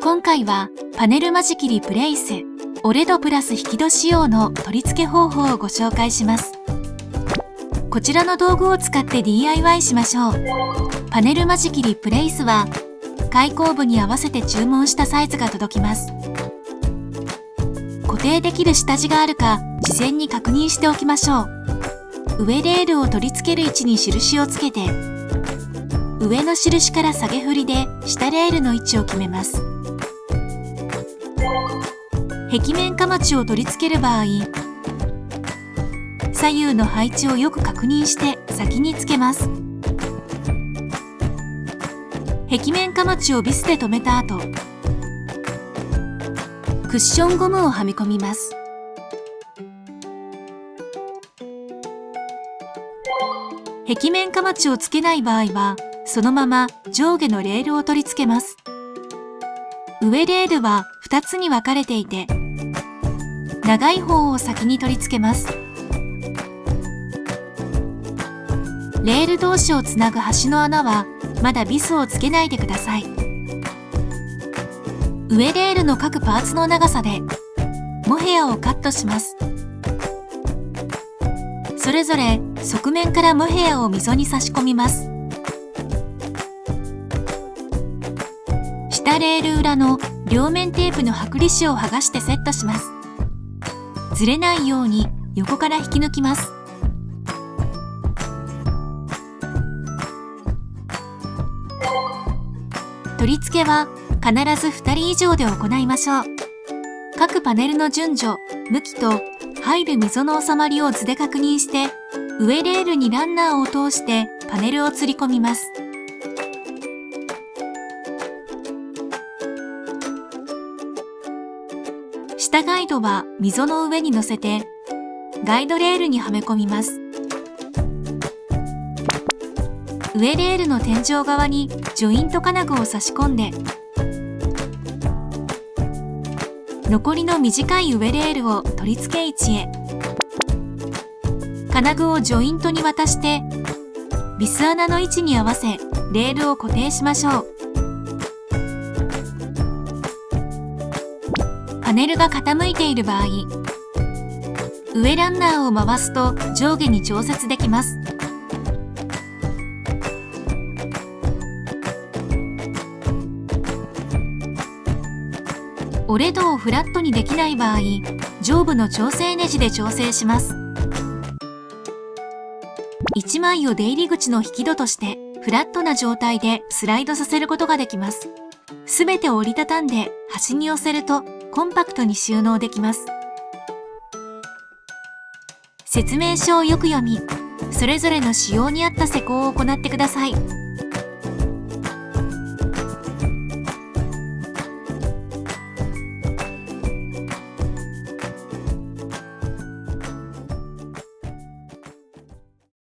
今回はパネル間仕切りプレイスオレドプラス引き戸仕様の取り付け方法をご紹介します。こちらの道具を使って DIY しましょう。パネル間仕切りプレイスは開口部に合わせて注文したサイズが届きます。固定できる下地があるか事前に確認しておきましょう。上レールを取り付ける位置に印をつけて、上の印から下げ振りで下レールの位置を決めます。壁面かまちを取り付ける場合、左右の配置をよく確認して先につけます。壁面かまちをビスで留めた後、クッションゴムをはめ込みます。壁面かまちをつけない場合は、そのまま上下のレールを取り付けます。上レールは2つに分かれていて、長い方を先に取り付けます。レール同士をつなぐ端の穴はまだビスをつけないでください。上レールの各パーツの長さでモヘアをカットします。それぞれ側面からモヘアを溝に差し込みます。下レール裏の両面テープの剥離紙を剥がしてセットします。ずれないように横から引き抜きます。取り付けは必ず2人以上で行いましょう。各パネルの順序、向きと入る溝の収まりを図で確認して、上レールにランナーを通してパネルを吊り込みます。下ガイドは溝の上に乗せて、ガイドレールにはめ込みます。上レールの天井側にジョイント金具を差し込んで、残りの短い上レールを取り付け位置へ。金具をジョイントに渡して、ビス穴の位置に合わせレールを固定しましょう。パネルが傾いている場合、上ランナーを回すと上下に調節できます。折れ戸をフラットにできない場合、上部の調整ネジで調整します。1枚を出入り口の引き戸としてフラットな状態でスライドさせることができます。すべて折りたたんで端に寄せるとコンパクトに収納できます。説明書をよく読み、それぞれの仕様に合った施工を行ってください。